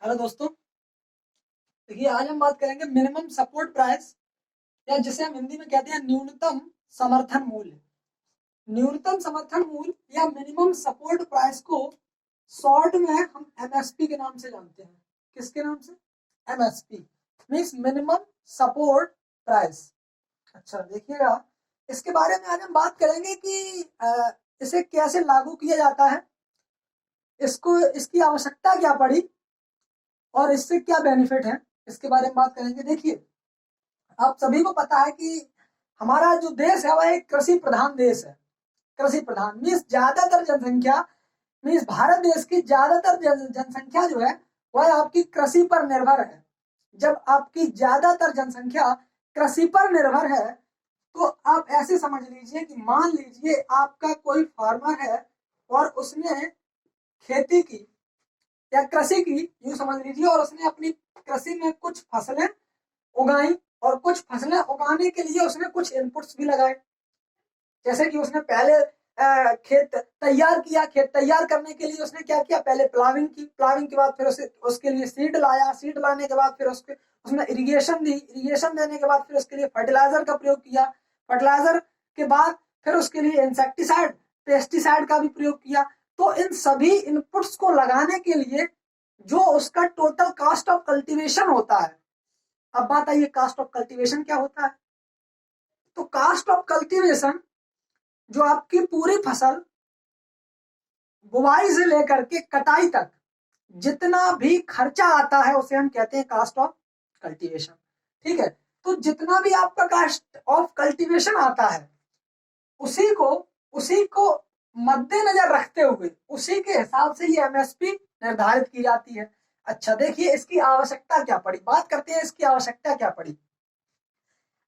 Hello दोस्तों। देखिए, आज हम बात करेंगे मिनिमम सपोर्ट प्राइस, या जिसे हम हिंदी में कहते हैं न्यूनतम समर्थन मूल्य। न्यूनतम समर्थन मूल्य या मिनिमम सपोर्ट प्राइस को शॉर्ट में हम एमएसपी के नाम से जानते हैं। किसके नाम से? MSP means minimum support price. अच्छा, देखिएगा, इसके बारे में आज हम बात करेंगे कि इसे कैसे लागू किया जाता है, इसको इसकी आवश्यकता क्या पड़ी और इससे क्या बेनिफिट है, इसके बारे में बात करेंगे। देखिए, आप सभी को पता है कि हमारा जो देश है वह एक कृषि प्रधान देश है। कृषि प्रधान मीन्स ज्यादातर जनसंख्या, मीन्स भारत देश की ज्यादातर जनसंख्या जो है वह आपकी कृषि पर निर्भर है। जब आपकी ज्यादातर जनसंख्या कृषि पर निर्भर है तो आप ऐसे समझ लीजिए कि मान लीजिए आपका कोई फार्मर है और उसने खेती की या कृषि की, यूं समझ लीजिए, और उसने अपनी कृषि में कुछ फसलें उगाई और कुछ फसलें उगाने के लिए उसने कुछ इनपुट्स भी लगाए। जैसे कि उसने पहले खेत तैयार किया, खेत तैयार करने के लिए उसने क्या किया, पहले प्लाविंग की, प्लाविंग के बाद फिर उसे उसके लिए सीड लाया, सीड लाने के बाद फिर उसने इरिगेशन दी, इरिगेशन देने के बाद फिर उसके लिए फर्टिलाइजर का प्रयोग किया, फर्टिलाइजर के बाद फिर उसके लिए इंसेक्टिसाइड, पेस्टिसाइड का भी प्रयोग किया। तो इन सभी इनपुट्स को लगाने के लिए जो उसका टोटल कॉस्ट ऑफ कल्टीवेशन होता है। अब बात आई, कास्ट ऑफ कल्टीवेशन क्या होता है? तो कास्ट ऑफ कल्टीवेशन जो आपकी पूरी फसल बुवाई से लेकर के कटाई तक जितना भी खर्चा आता है उसे हम कहते हैं कास्ट ऑफ कल्टीवेशन। ठीक है, तो जितना भी आपका कास्ट ऑफ कल्टीवेशन आता है उसी को मद्देनजर रखते हुए उसी के हिसाब से ये एमएसपी निर्धारित की जाती है। अच्छा, देखिए, इसकी आवश्यकता क्या पड़ी, बात करते हैं इसकी आवश्यकता क्या पड़ी।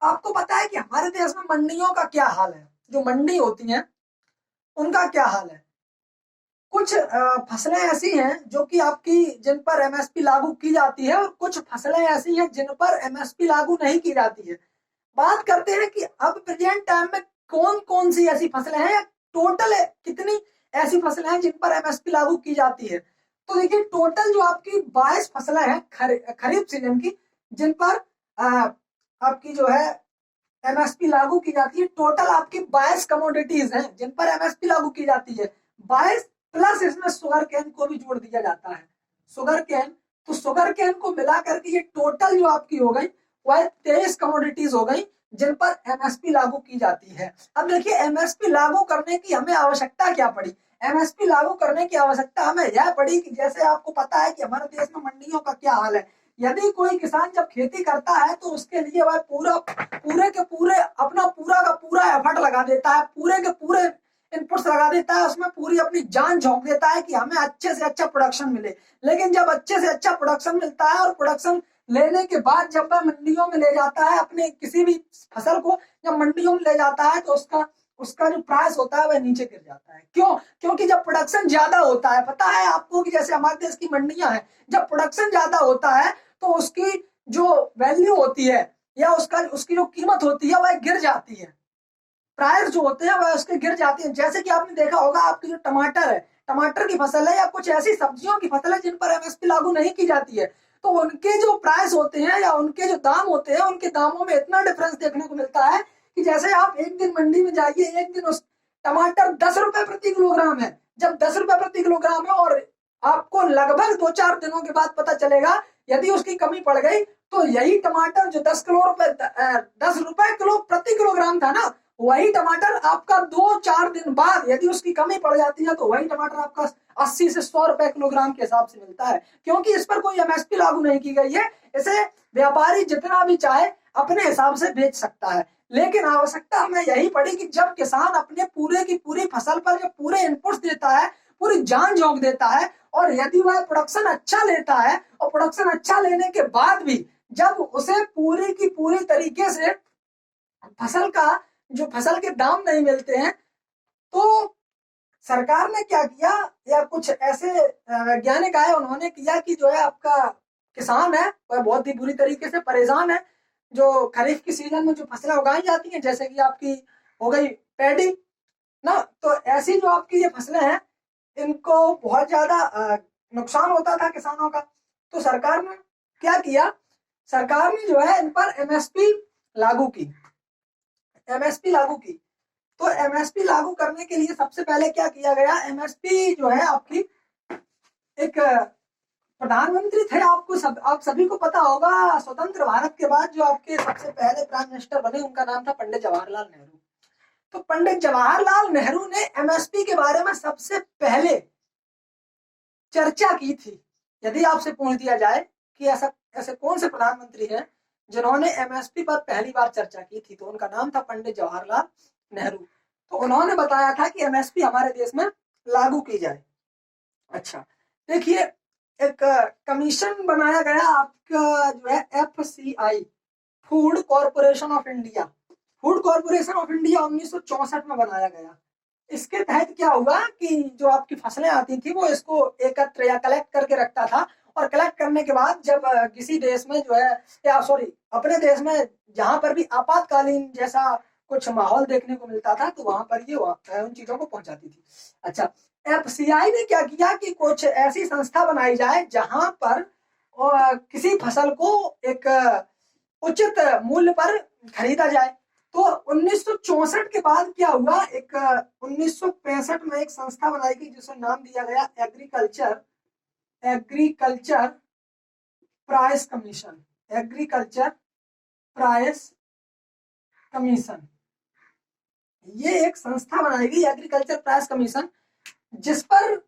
आपको पता है कि हमारे देश में मंडियों का क्या हाल है? जो मंडी होती हैं उनका क्या हाल है? कुछ फसलें ऐसी हैं जो कि आपकी जिन पर एमएसपी लागू की जाती है और कुछ फसलें ऐसी हैं जिन पर एमएसपी लागू नहीं की जाती है। बात करते हैं कि अब प्रेजेंट टाइम में कौन कौन सी ऐसी फसलें हैं, या टोटल कितनी ऐसी फसलें हैं जिन पर एमएसपी लागू की जाती है। तो देखिए, टोटल जो आपकी 22 फसलें हैं खरीफ सीजन की, जिन पर आपकी जो है एमएसपी लागू की जाती है। टोटल आपकी 22 कमोडिटीज हैं जिन पर एमएसपी लागू की जाती है। 22 प्लस इसमें शुगर केन को भी जोड़ दिया जाता है। शुगर केन, तो शुगर केन को मिला करके ये टोटल जो आपकी हो गई वह 23 कमोडिटीज हो गई जिन पर एमएसपी लागू की जाती है। अब देखिए, एमएसपी लागू करने की हमें आवश्यकता क्या पड़ी? एमएसपी लागू करने की आवश्यकता हमें यह पड़ी कि जैसे आपको पता है कि हमारे देश में मंडियों का क्या हाल है। यदि कोई किसान जब खेती करता है तो उसके लिए वह पूरे के पूरे अपना पूरा का पूरा एफर्ट लगा देता है, पूरे के पूरे इनपुट्स लगा देता है, उसमें पूरी अपनी जान झोंक देता है कि हमें अच्छे से अच्छा प्रोडक्शन मिले। लेकिन जब अच्छे से अच्छा प्रोडक्शन मिलता है और प्रोडक्शन लेने के बाद जब वह मंडियों में ले जाता है अपने किसी भी फसल को, जब मंडियों में ले जाता है तो उसका उसका जो प्राइस होता है वह नीचे गिर जाता है। क्यों? क्योंकि जब प्रोडक्शन ज्यादा होता है, पता है आपको कि जैसे हमारे देश की मंडियां हैं, जब प्रोडक्शन ज्यादा होता है तो उसकी जो वैल्यू होती है या उसकी जो कीमत होती है वह गिर जाती है। प्राइस जो होते हैं वह उसके गिर जाती है। जैसे कि आपने देखा होगा, आपकी जो टमाटर है, टमाटर की फसल है, या कुछ ऐसी सब्जियों की फसल है जिन पर एमएसपी लागू नहीं की जाती है, तो उनके जो प्राइस होते हैं या उनके जो दाम होते हैं, उनके दामों में इतना डिफरेंस देखने को मिलता है कि जैसे आप एक दिन मंडी में जाइए, एक दिन उस टमाटर 10 रुपए प्रति किलोग्राम है, जब 10 रुपए प्रति किलोग्राम है और आपको लगभग 2-4 दिनों के बाद पता चलेगा यदि उसकी कमी पड़ गई तो यही टमाटर जो 10 रुपए किलो प्रति किलोग्राम था ना, वही टमाटर आपका 2-4 दिन बाद यदि उसकी कमी पड़ जाती है तो वही टमाटर आपका 80 से 100 रुपए किलोग्राम के हिसाब से मिलता है, क्योंकि इस पर कोई एमएसपी लागू नहीं की गई है। इसे व्यापारी जितना भी चाहे अपने हिसाब से बेच सकता है। लेकिन आवश्यकता हमें यही पड़ी कि जब किसान अपने पूरे की पूरी फसल पर जब पूरे इनपुट्स देता है, पूरी जान झोंक देता है, और यदि वह प्रोडक्शन अच्छा लेता है और प्रोडक्शन अच्छा लेने के बाद भी जब उसे पूरी की पूरी तरीके से फसल के दाम नहीं मिलते हैं, तो सरकार ने क्या किया, या कुछ ऐसे वैज्ञानिक आए, उन्होंने किया कि जो है आपका किसान है वह बहुत ही बुरी तरीके से परेशान है। जो खरीफ की सीजन में जो फसलें उगाई जाती हैं, जैसे कि आपकी हो गई पैडी ना, तो ऐसी जो आपकी ये फसलें हैं इनको बहुत ज्यादा नुकसान होता था किसानों का। तो सरकार ने क्या किया, सरकार ने जो है इन पर एमएसपी लागू की, एमएसपी लागू की। तो एमएसपी लागू करने के लिए सबसे पहले क्या किया गया, एमएसपी जो है आपकी एक प्रधानमंत्री थे, आप सभी को पता होगा, स्वतंत्र भारत के बाद जो आपके सबसे पहले प्राइम मिनिस्टर बने उनका नाम था पंडित जवाहरलाल नेहरू। तो पंडित जवाहरलाल नेहरू ने एमएसपी के बारे में सबसे पहले चर्चा की थी। यदि आपसे पूछ दिया जाए कि ऐसे कौन से प्रधानमंत्री हैं जिन्होंने एमएसपी पर पहली बार चर्चा की थी, तो उनका नाम था पंडित जवाहरलाल नेहरू। तो उन्होंने बताया था कि एमएसपी हमारे देश में लागू की जाए। अच्छा, देखिए एक कमीशन बनाया गया आपका जो है FCI, food corporation of India, food corporation of India 1964 में बनाया गया। इसके तहत क्या हुआ कि जो आपकी फसलें आती थी वो इसको एकत्र या कलेक्ट करके रखता था, और कलेक्ट करने के बाद जब किसी देश में जो है, या सॉरी अपने देश में जहां पर भी आपातकालीन जैसा कुछ माहौल देखने को मिलता था तो वहां पर ये उन चीजों को पहुंचाती थी। अच्छा, एफसीआई ने क्या किया कि कुछ ऐसी संस्था बनाई जाए जहां पर किसी फसल को एक उचित मूल्य पर खरीदा जाए। तो 1964 के बाद क्या हुआ, एक 1965 में एक संस्था बनाई गई जिसका नाम दिया गया agriculture price commission, agriculture price commission. ये एक संस्था बनाई गई एग्रीकल्चर प्राइस कमीशन, जिस पर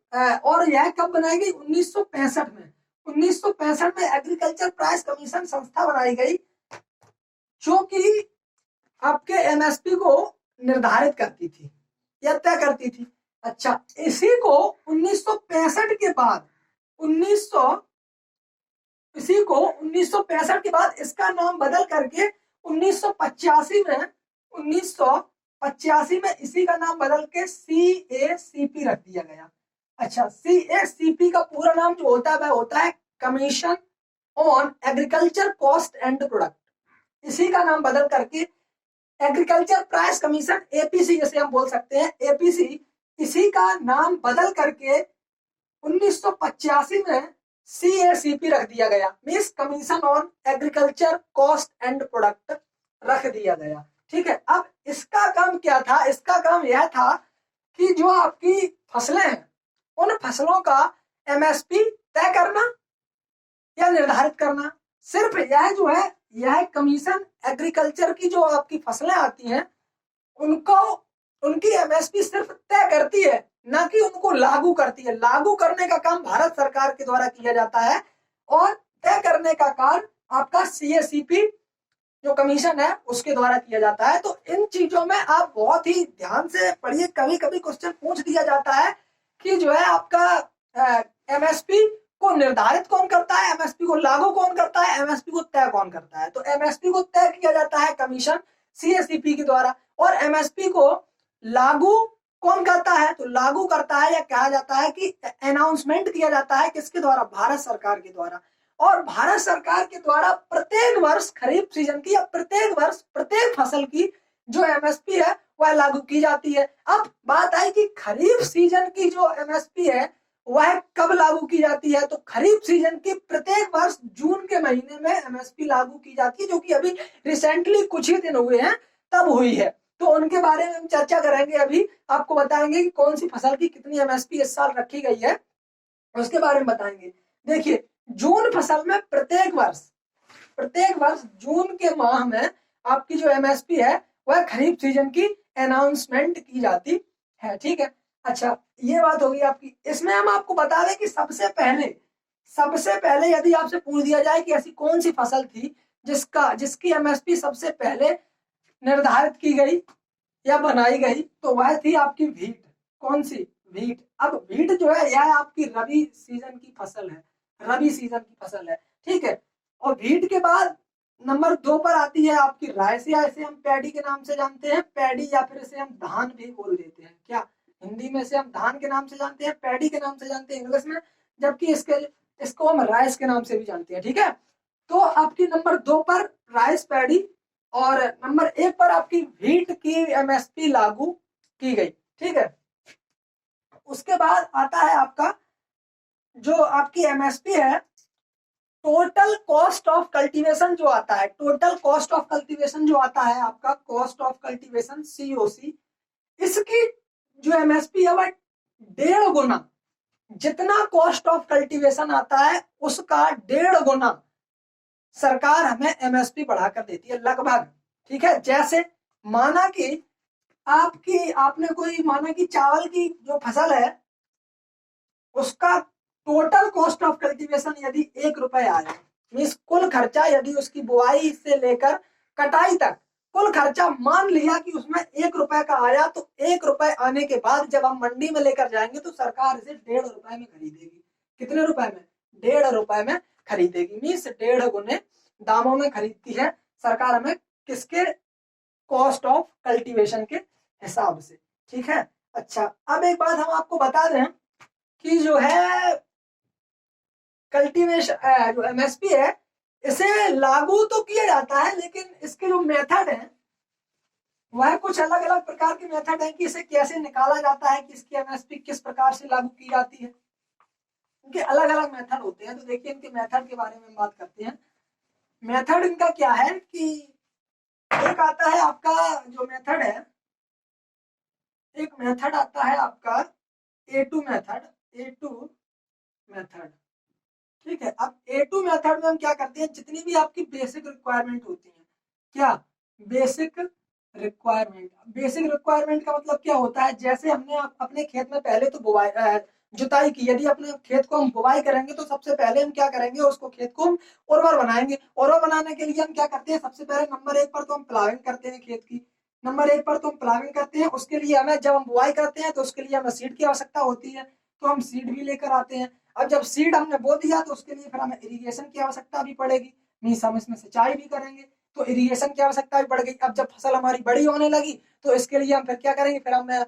और यह कब बनाई गई, 1965 में। 1965 में एग्रीकल्चर प्राइस कमीशन संस्था बनाई गई जो कि आपके एमएसपी को निर्धारित करती थी या तय करती थी। अच्छा, इसी को 1965 के बाद 1965 के बाद इसका नाम बदल करके 1985 में इसी का नाम बदल के CACP रख दिया गया। अच्छा, CACP का पूरा नाम जो होता है वह होता है commission on agriculture cost and product. इसी का नाम बदल करके एग्रीकल्चर प्राइस कमीशन, APC जैसे हम बोल सकते हैं, APC, इसी का नाम बदल करके 1985 में CACP रख दिया गया, means commission on agriculture cost and product रख दिया गया। ठीक है, अब इसका काम क्या था, इसका काम यह था कि जो आपकी फसलें हैं उन फसलों का एमएसपी तय करना या निर्धारित करना। सिर्फ यह जो है, यह कमीशन एग्रीकल्चर की जो आपकी फसलें आती हैं उनको, उनकी एमएसपी सिर्फ तय करती है, ना कि उनको लागू करती है। लागू करने का काम भारत सरकार के द्वारा किया जाता है और तय करने का कार्य आपका CACP जो कमीशन है उसके द्वारा किया जाता है। तो इन चीजों में आप बहुत ही ध्यान से पढ़िए। कभी कभी क्वेश्चन पूछ दिया जाता है कि जो है आपका एमएसपी को निर्धारित कौन करता है, एमएसपी को लागू कौन करता है, एमएसपी को तय कौन करता है। तो एमएसपी को तय किया जाता है कमीशन CACP के द्वारा, और एमएसपी को लागू कौन करता है, तो लागू करता है या कहा जाता है कि अनाउंसमेंट किया जाता है किसके द्वारा, भारत सरकार के द्वारा। और भारत सरकार के द्वारा प्रत्येक वर्ष खरीफ सीजन की या प्रत्येक वर्ष प्रत्येक फसल की जो एमएसपी है वह लागू की जाती है। अब बात आई कि खरीफ सीजन की जो एमएसपी है वह कब लागू की जाती है, तो खरीफ सीजन की प्रत्येक वर्ष जून के महीने में एमएसपी लागू की जाती है, जो कि अभी रिसेंटली कुछ ही दिन हुए हैं तब हुई है। तो उनके बारे में हम चर्चा करेंगे। अभी आपको बताएंगे कि कौन सी फसल की कितनी एमएसपी इस साल रखी गई है, उसके बारे में बताएंगे। देखिए, जून फसल में प्रत्येक वर्ष जून के माह में आपकी जो एमएसपी है वह खरीफ सीजन की अनाउंसमेंट की जाती है। ठीक है, अच्छा ये बात होगी आपकी। इसमें हम आपको बता दें कि सबसे पहले यदि आपसे पूछ दिया जाए कि ऐसी कौन सी फसल थी जिसकी एमएसपी सबसे पहले निर्धारित की गई या बनाई गई, तो वह थी आपकी वीट। कौन सी, वीट। अब वीट जो है यह आपकी रबी सीजन की फसल है, ठीक है। और वीट के बाद नंबर 2 पर आती है आपकी राइस, या इसे हम पैडी के नाम से जानते हैं, पैडी, या फिर इसे हम धान भी बोल देते हैं। क्या हिंदी में इसे हम धान के नाम से जानते हैं, पैडी के नाम से जानते हैं इंग्लिश में, जबकि इसको हम राइस के नाम से भी जानते हैं। ठीक है, तो आपकी नंबर 2 पर राइस, पैडी, और नंबर 1 पर आपकी वीट की एमएसपी लागू की गई। ठीक है, उसके बाद आता है आपका जो आपकी एमएसपी है टोटल कॉस्ट ऑफ कल्टीवेशन जो आता है, टोटल कॉस्ट ऑफ कल्टीवेशन जो आता है आपका, कॉस्ट ऑफ कल्टीवेशन COC, इसकी जो एमएसपी है वह 1.5 गुना, जितना कॉस्ट ऑफ कल्टीवेशन आता है उसका 1.5 गुना सरकार हमें एमएसपी बढ़ाकर देती है लगभग। ठीक है, जैसे माना कि माना कि चावल की जो फसल है उसका टोटल कॉस्ट ऑफ कल्टीवेशन यदि 1 रुपए आया, मीन्स कुल खर्चा यदि उसकी बुआई से लेकर कटाई तक कुल खर्चा मान लिया कि उसमें 1 रुपए का आया, तो 1 रुपए आने के बाद जब हम मंडी में लेकर जाएंगे तो सरकार इसे 1.5 रुपए में खरीदेगी। कितने रुपए में? 1.5 रुपए में खरीदेगी, मीन्स 1.5 गुने दामों में खरीदती है सरकार हमें, किसके? कॉस्ट ऑफ कल्टीवेशन के हिसाब से। ठीक है, अच्छा अब एक बात हम आपको बता दें कि जो है कल्टीवेशन जो एमएसपी है इसे लागू तो किया जाता है, लेकिन इसके जो मेथड है वह कुछ अलग अलग प्रकार के मेथड है कि इसे कैसे निकाला जाता है, कि इसकी एमएसपी किस प्रकार से लागू की जाती है, इनके अलग अलग मेथड होते हैं। तो देखिए इनके मेथड के बारे में हम बात करते हैं। मेथड इनका क्या है कि एक आता है आपका जो मेथड है, एक मेथड आता है आपका A2 मेथड, A2 मेथड। ठीक है, अब A2 मेथड में हम क्या करते हैं, जितनी भी आपकी बेसिक रिक्वायरमेंट होती है, क्या बेसिक रिक्वायरमेंट, बेसिक रिक्वायरमेंट का मतलब क्या होता है, जैसे हमने अपने खेत में पहले तो बुआई जुताई की, यदि अपने खेत को हम बुआई करेंगे तो सबसे पहले हम क्या करेंगे, उसको खेत को हम उर्वर बनाएंगे। उर्वर बनाने के लिए हम क्या करते हैं, सबसे पहले नंबर 1 पर तो हम प्लाविंग करते हैं खेत की, नंबर 1 पर तो हम प्लाविंग करते हैं। उसके लिए हमें जब हम बुआई करते हैं तो उसके लिए हमें सीड की आवश्यकता होती है, तो हम सीड भी लेकर आते हैं। अब जब सीड हमने बो दिया तो उसके लिए फिर हमें इरिगेशन की आवश्यकता भी पड़ेगी, मीन्स हम इसमें सिंचाई भी करेंगे, तो इरिगेशन की आवश्यकता भी बढ़ गई। अब जब फसल हमारी बड़ी होने लगी तो इसके लिए हम फिर क्या करेंगे, फिर हम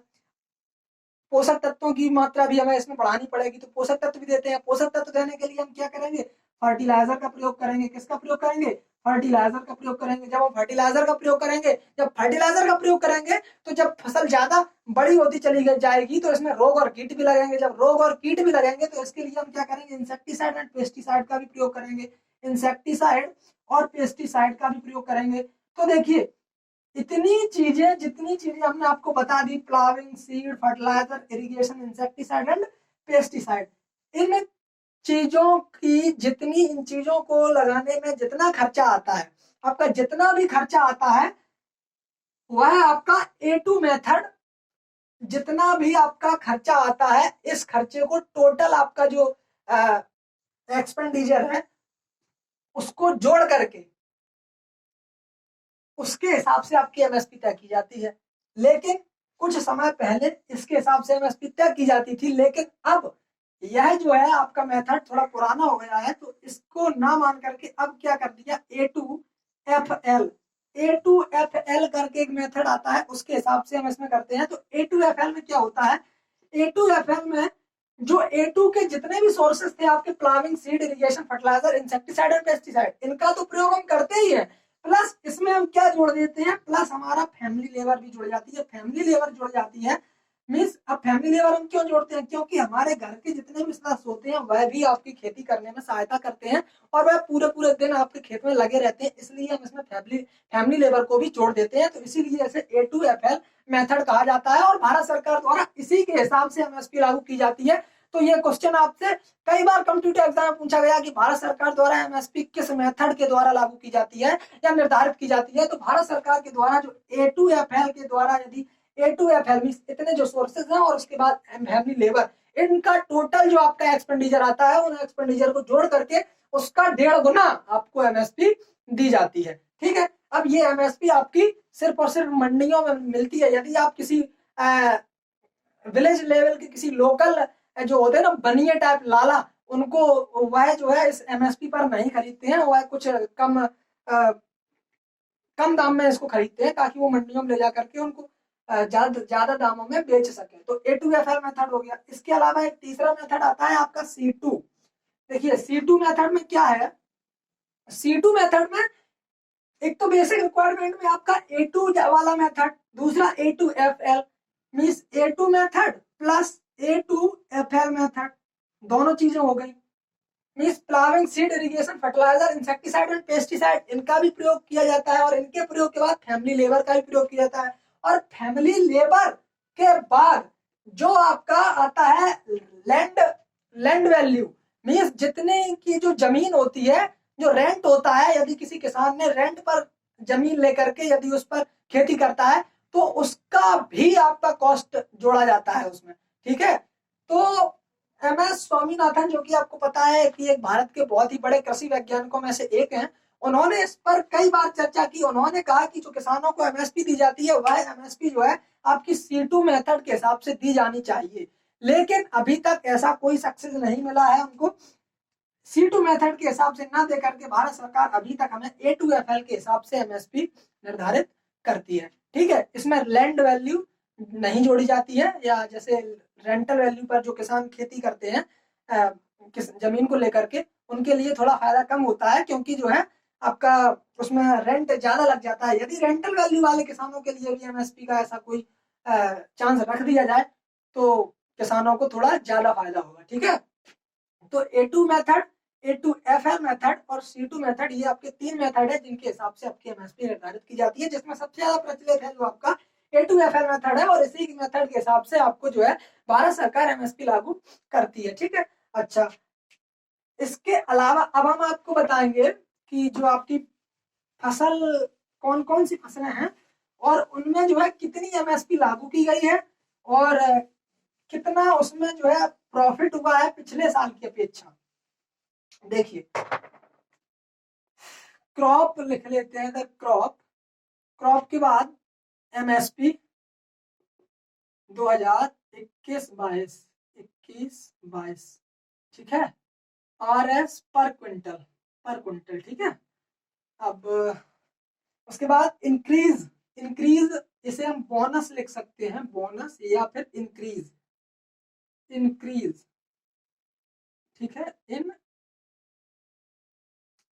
पोषक तत्वों की मात्रा भी हमें इसमें बढ़ानी पड़ेगी, तो पोषक तत्व भी देते हैं। पोषक तत्व देने के लिए हम क्या करेंगे, फर्टिलाइजर का प्रयोग करेंगे। किसका प्रयोग करेंगे? फर्टिलाइजर का प्रयोग करेंगे। जब हम फर्टिलाइजर का प्रयोग करेंगे, जब फर्टिलाइजर का प्रयोग करेंगे तो जब फसल ज्यादा बड़ी होती चली जाएगी तो इसमें रोग और कीट भी लगेंगे। जब रोग और कीट भी लगेंगे तो इसके लिए हम क्या करेंगे, इंसेक्टिसाइड एंड पेस्टिसाइड का भी प्रयोग करेंगे, इंसेक्टिसाइड और पेस्टिसाइड का भी प्रयोग करेंगे। तो देखिए इतनी चीजें, जितनी चीजें हमने आपको बता दी, ploughing, seed, fertiliser, irrigation, insecticide and pesticide, इन चीजों की जितनी, इन चीजों को लगाने में जितना खर्चा आता है, आपका जितना भी खर्चा आता है वह आपका A2 मेथड, जितना भी आपका खर्चा आता है इस खर्चे को टोटल आपका जो एक्सपेंडिचर है उसको जोड़ करके उसके हिसाब से आपकी एमएसपी तय की जाती है। लेकिन कुछ समय पहले इसके हिसाब से एमएसपी तय की जाती थी, लेकिन अब यह जो है आपका मेथड थोड़ा पुराना हो गया है, तो इसको ना मान करके अब क्या कर दिया, A2FL, A2FL करके एक मेथड आता है, उसके हिसाब से हम इसमें करते हैं। तो A2FL में क्या होता है, A2FL में जो A2 के जितने भी सोर्सेस थे आपके, ploughing, seed, irrigation, fertiliser, insecticide और पेस्टिसाइड, इनका तो प्रयोग हम करते ही है, प्लस इसमें हम क्या जोड़ देते हैं, प्लस हमारा फैमिली लेबर भी जुड़ जाती है। फैमिली लेबर जुड़ जाती है मीन्स, अब फैमिली लेबर हम क्यों जोड़ते हैं, क्योंकि हमारे घर के जितने भी सदस्य होते हैं वह भी आपकी खेती करने में सहायता करते हैं और वह पूरे पूरे दिन आपके खेत में लगे रहते हैं, इसलिए हम इसमें फैमिली लेबर को भी जोड़ देते हैं। तो इसीलिए इसे A2FL मेथड कहा जाता है और भारत सरकार द्वारा इसी के हिसाब से एमएसपी लागू की जाती है। तो ये क्वेश्चन आपसे कई बार कॉम्पिटिटिव एग्जाम में पूछा गया कि भारत सरकार द्वारा एमएसपी किस मेथड के द्वारा लागू की जाती है या निर्धारित की जाती है। तो भारत सरकार के द्वारा जो A2FL के द्वारा, यदि A2FL इतने जो सोर्सेज हैं और उसके बाद फैमिली लेबर, इनका टोटल जो आपका एक्सपेंडिचर आता है उन एक्सपेंडिचर को जोड़ करके उसका 1.5 गुना आपको एमएसपी दी जाती है। ठीक है, अब ये एमएसपी आपकी सिर्फ और सिर्फ मंडियों में मिलती है। यदि आप किसी विलेज लेवल के किसी लोकल जो होते हैं ना बनिए टाइप लाला, उनको वह जो है इस एमएसपी पर नहीं खरीदते हैं, वह कुछ कम दाम में इसको खरीदते हैं ताकि वो मंडियों में ले जा करके उनको ज्यादा दामों में बेच सके। तो A2FL मेथड हो गया। इसके अलावा एक तीसरा मेथड आता है आपका C2। देखिए C2 मेथड में क्या है, C2 मेथड में एक तो बेसिक रिक्वायरमेंट में आपका A2 वाला मेथड, दूसरा A2FL, means A2 method plus A2FL method, दोनों चीजें हो गई। Means ploughing, seed irrigation, fertiliser, insecticide and pesticide, इनका भी प्रयोग किया जाता है। और इनके प्रयोग के बाद फैमिली लेबर का भी प्रयोग किया जाता है। और फैमिली लेबर के बाद जो आपका आता है लैंड, लैंड वैल्यू, मीन्स जितने की जो जमीन होती है, जो रेंट होता है, यदि किसी किसान ने रेंट पर जमीन लेकर के यदि उस पर खेती करता है तो उसका भी आपका कॉस्ट जोड़ा जाता है उसमें, ठीक है। तो एमएस स्वामीनाथन, जो कि आपको पता है कि एक भारत के बहुत ही बड़े कृषि वैज्ञानिकों में से एक हैं, उन्होंने इस पर कई बार चर्चा की। उन्होंने कहा कि जो किसानों को एमएसपी दी जाती है वह एमएसपी जो है आपकी C2 मेथड के हिसाब से दी जानी चाहिए, लेकिन अभी तक ऐसा कोई सक्सेस नहीं मिला है हमको। C2 मेथड के हिसाब से ना दे करके भारत सरकार अभी तक हमें A2FL के हिसाब से एमएसपी निर्धारित करती है, ठीक है। इसमें लैंड वैल्यू नहीं जोड़ी जाती है, या जैसे रेंटल वैल्यू पर जो किसान खेती करते हैं जमीन को लेकर के, उनके लिए थोड़ा फायदा कम होता है, क्योंकि जो है आपका उसमें रेंट ज्यादा लग जाता है। यदि रेंटल वैल्यू वाले किसानों के लिए भी एमएसपी का ऐसा कोई चांस रख दिया जाए तो किसानों को थोड़ा ज्यादा फायदा होगा, ठीक है। तो A2 मेथड, A2FL मेथड और C2 मेथड, ये आपके तीन मेथड है जिनके हिसाब से आपकी एमएसपी निर्धारित की जाती है, जिसमें सबसे ज्यादा प्रचलित है जो आपका A2FL मेथड है, और इसी मेथड के हिसाब से आपको जो है भारत सरकार एमएसपी लागू करती है, ठीक है। अच्छा, इसके अलावा अब हम आपको बताएंगे कि जो आपकी फसल, कौन कौन सी फसलें हैं और उनमें जो है कितनी एमएसपी लागू की गई है, और कितना उसमें जो है प्रॉफिट हुआ है पिछले साल की अपेक्षा। देखिए, क्रॉप लिख लेते हैं, द क्रॉप, क्रॉप के बाद एमएसपी 2021-22, 21-22, ठीक है। RS पर क्विंटल, पर क्विंटल, ठीक है। अब उसके बाद इंक्रीज, इंक्रीज इसे हम बोनस लिख सकते हैं, बोनस या फिर इंक्रीज, इंक्रीज, ठीक है,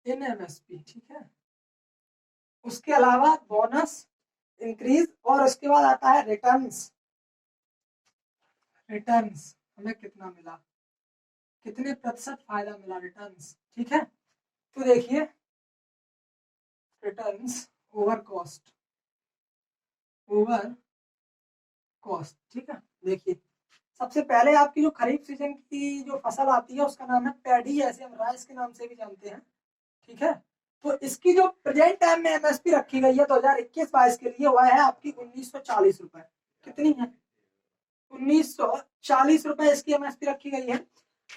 इन एमएसपी, ठीक है। उसके अलावा बोनस, इंक्रीज, और उसके बाद आता है रिटर्न्स, रिटर्न्स हमें कितना मिला, कितने प्रतिशत फायदा मिला, रिटर्न्स, ठीक है। तो देखिए, returns over cost, over cost, ठीक है। देखिए, सबसे पहले आपकी जो खरीफ सीजन की जो फसल आती है उसका नाम है पैडी, ऐसे हम राइस के नाम से भी जानते हैं, ठीक है। तो इसकी जो प्रेजेंट टाइम में एमएसपी रखी गई है 2021-22 के लिए, वह है आपकी 1940 रुपए। कितनी है? 1940 रुपए इसकी एमएसपी रखी गई है।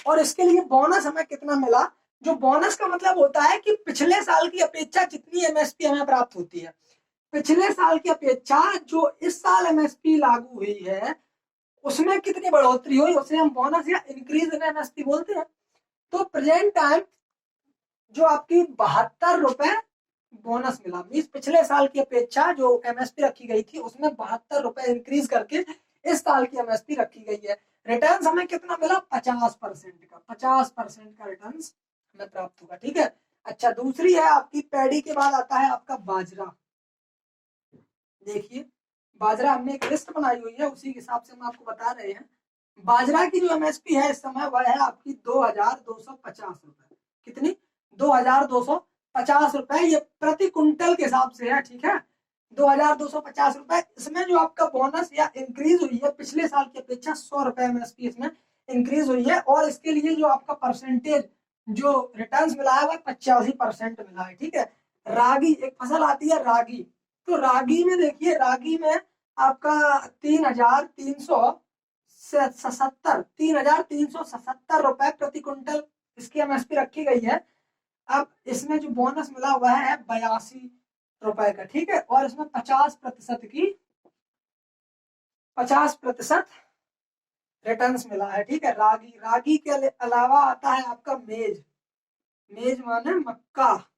और इसके लिए बोनस हमें कितना मिला? जो बोनस का मतलब होता है कि पिछले साल की अपेक्षा जितनी एमएसपी हमें प्राप्त होती है, पिछले साल की अपेक्षा जो इस साल एमएसपी लागू हुई है उसमें कितनी बढ़ोतरी हुई, उसे हम बोनस या इंक्रीज इन एमएसपी बोलते हैं। तो प्रेजेंट टाइम जो आपकी 72 रुपए बोनस मिला, मीन्स पिछले साल की अपेक्षा जो एमएसपी रखी गई थी उसमें 72 रुपए इंक्रीज करके इस साल की एमएसपी रखी गई है। रिटर्न हमें कितना मिला? 50% का, 50% का रिटर्न हमें प्राप्त होगा, ठीक है। अच्छा, दूसरी है आपकी पैडी के बाद आता है आपका बाजरा। देखिए, बाजरा हमने एक लिस्ट बनाई हुई है, उसी के हिसाब से हम आपको बता रहे हैं। बाजरा की जो एमएसपी है इस समय वह है आपकी 2250 रुपए। कितनी? 2250 रुपए, ये प्रति कुंटल के हिसाब से है, ठीक है। 2250 रुपए। इसमें जो आपका बोनस या इंक्रीज हुई है पिछले साल की अपेक्षा 100 रुपए एमएसपी इसमें इंक्रीज हुई है, और इसके लिए जो आपका परसेंटेज जो रिटर्न्स मिला है वह 85% मिला है, ठीक है। रागी एक फसल आती है, रागी। तो रागी में देखिए, रागी में आपका 3,377 रुपए प्रति कुंटल इसकी एमएसपी रखी गई है। अब इसमें जो बोनस मिला हुआ है 82 रुपए का, ठीक है। और इसमें 50% रिटर्न्स मिला है, ठीक है। रागी, रागी के अलावा आता है आपका मेज, मेज माने मक्का।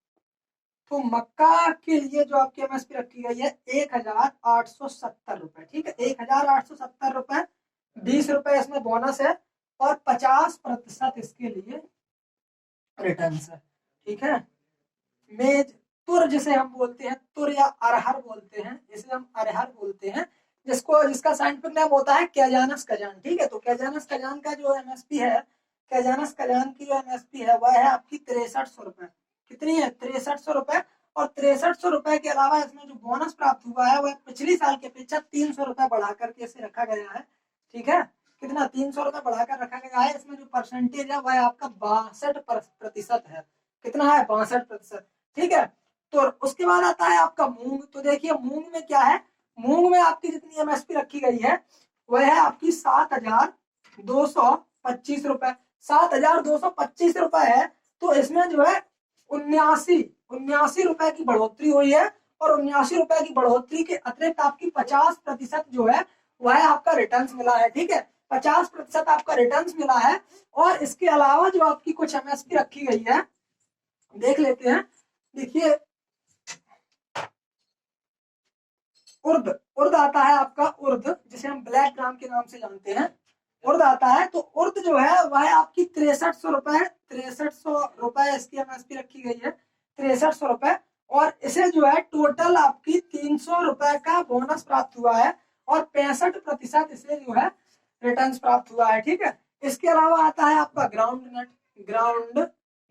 तो मक्का के लिए जो आपकी एमएसपी रखी गई है 1,870 रुपए, ठीक है। 1,870 रुपए, 20 रुपए इसमें बोनस है, और 50% इसके लिए रिटर्न्स है, ठीक है। मेज, तुर जिसे हम बोलते हैं, तुर या अरहर बोलते हैं, जिसे हम अरहर बोलते हैं, जिसको जिसका साइंटिफिक नाम होता है कैजानस कजान, ठीक है। तो कैजानस कजान का जो एमएसपी है खजाना कल्याण की जो एमएसपी है वह है आपकी 6300 रुपए। कितनी है? 6300 रुपए। और 6300 रुपए के अलावा इसमें जो बोनस प्राप्त हुआ है वह पिछली साल की अपेक्षा 300 रुपए बढ़ा करके इसे रखा गया है। ठीक है, कितना? 300 रुपए बढ़ाकर रखा गया है। इसमें जो परसेंटेज है वह आपका 62% है। कितना है? 62%। ठीक है, तो उसके बाद आता है आपका मूंग। तो देखिए मूंग में क्या है, मूंग में आपकी जितनी एमएसपी रखी गई है वह है आपकी 7225 रुपए। 7225 रुपए है। तो इसमें जो है 79 रुपए की बढ़ोतरी हुई है। और 79 रुपए की बढ़ोतरी के अतिरिक्त आपकी 50% जो है वह आपका रिटर्न्स मिला है। ठीक है, 50% आपका रिटर्न्स मिला है। और इसके अलावा जो आपकी कुछ एमएसपी रखी गई है देख लेते हैं। देखिए उर्द, उर्द आता है आपका, उर्द जिसे हम ब्लैक ग्राम के नाम से जानते हैं, उर्द आता है। तो उर्द जो है वह आपकी 6300 रुपए, 6300 रुपए इसकी एमएसपी रखी गई है, 6300 रुपए। और इसे जो है टोटल आपकी 300 रुपए का बोनस प्राप्त हुआ है और 65% इसे जो है रिटर्न प्राप्त हुआ है। ठीक है, इसके अलावा आता है आपका ground nut. Ground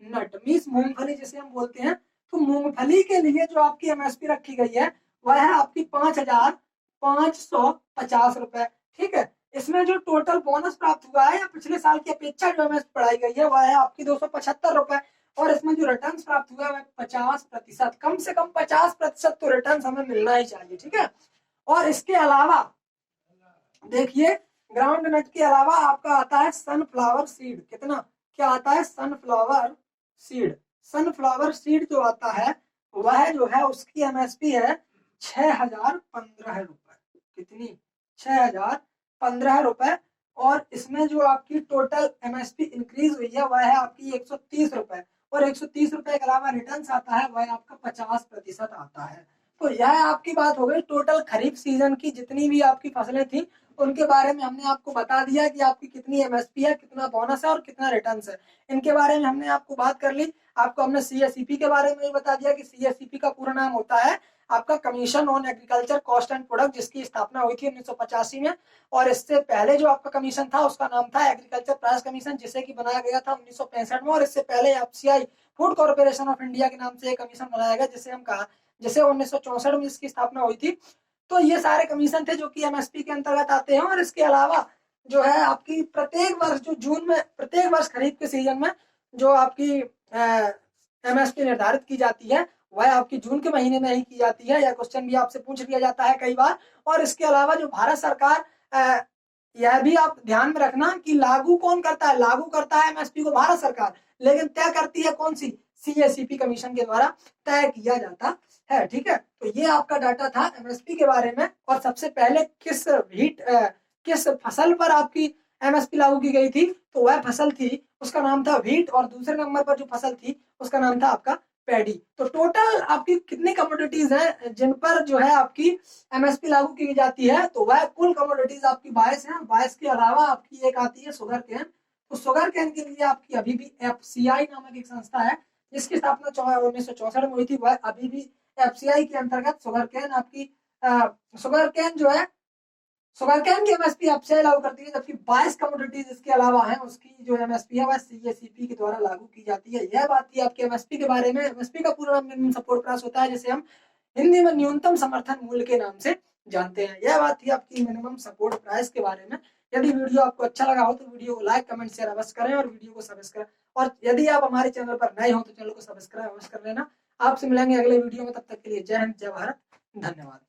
nut means मूंगफली जिसे हम बोलते हैं। तो मूंगफली के लिए जो आपकी एमएसपी रखी गई है वह है आपकी 5550 रुपए। ठीक है, इसमें जो टोटल बोनस प्राप्त हुआ है या पिछले साल की अपेक्षा जो एमएसपी बढ़ाई गई है वह है आपकी 275 रुपए। और इसमें जो रिटर्न प्राप्त हुआ है 50%, कम से कम 50% तो रिटर्न हमें मिलना ही चाहिए। ठीक है, और इसके अलावा देखिए ग्राउंड नट के अलावा आपका आता है सनफ्लावर सीड। कितना? क्या आता है? Sunflower seed. सनफ्लावर सीड जो आता है वह जो है उसकी एमएसपी है 6015 रुपए। कितनी? 6015 रुपए। और इसमें जो आपकी टोटल एमएसपी इंक्रीज हुई है वह है आपकी 130 रुपए। और 130 रुपए के अलावा रिटर्न आता है वह आपका 50% आता है। तो यह आपकी बात हो गई टोटल खरीफ सीजन की जितनी भी आपकी फसलें थी उनके बारे में हमने आपको बता दिया कि आपकी कितनी एमएसपी है, कितना बोनस है और कितना रिटर्न है। इनके बारे में हमने आपको बात कर ली। आपको हमने सीएसईपी के बारे में भी बता दिया कि सीएसईपी का पूरा नाम होता है आपका commission on agriculture cost and product, जिसकी स्थापना हुई थी 1985 में। और इससे पहले जो आपका कमीशन था उसका नाम था एग्रीकल्चर प्राइस कमीशन, जिसे कि बनाया गया था 1965 में। और इससे पहले FCI food corporation of India के नाम से एक कमीशन बनाया गया जिसे 1964 में इसकी स्थापना हुई थी। तो ये सारे कमीशन थे जो कि एमएसपी के अंतर्गत आते हैं। और इसके अलावा जो है आपकी प्रत्येक वर्ष जो जून में प्रत्येक वर्ष खरीफ के सीजन में जो आपकी एमएसपी निर्धारित की जाती है वह आपकी जून के महीने में ही की जाती है। यह क्वेश्चन भी आपसे पूछ लिया जाता है कई बार। और इसके अलावा जो भारत सरकार, यह भी आप ध्यान में रखना कि लागू कौन करता है? लागू करता है एमएसपी को भारत सरकार, लेकिन तय करती है कौन सी? सीएसईपी कमीशन के द्वारा तय किया जाता है। ठीक है, तो ये आपका डाटा था एमएसपी के बारे में। और सबसे पहले किस फसल पर आपकी एमएसपी लागू की गई थी? तो वह फसल थी, उसका नाम था व्हीट। और दूसरे नंबर पर जो फसल थी उसका नाम था आपका पैडी। तो टोटल आपकी कितनी कमोडिटीज हैं जिन पर जो है आपकी एमएसपी लागू की जाती है? तो वह कुल कमोडिटीज आपकी 22 हैं। 22 के अलावा आपकी एक आती है शुगर केन। तो शुगर केन के लिए आपकी अभी भी एफसीआई नामक एक संस्था है जिसकी स्थापना 1964 में हुई थी। वह अभी भी एफसीआई के अंतर्गत शुगर केन आपकी शुगर केन जो है शुगर केन की एमएसपी एफसीआई लागू करती है, जबकि 22 कमोडिटीज इसके अलावा हैं उसकी जो एमएसपी है वह सीएसईपी के द्वारा लागू की जाती है। यह बात थी आपकी एमएसपी के बारे में। एमएसपी का पूरा नाम मिनिमम सपोर्ट प्राइस होता है, जिसे हम हिंदी में न्यूनतम समर्थन मूल्य के नाम से जानते हैं। यह बात थी आपकी मिनिमम सपोर्ट प्राइस के बारे में। यदि वीडियो आपको अच्छा लगा हो तो वीडियो को लाइक कमेंट शेयर अवश्य करें और वीडियो को सब्सक्राइब, और यदि आप हमारे चैनल पर नए हो तो चैनल को सब्सक्राइब अवश्य कर लेना। आपसे मिलेंगे अगले वीडियो में, तब तक के लिए जय हिंद, जय भारत, धन्यवाद।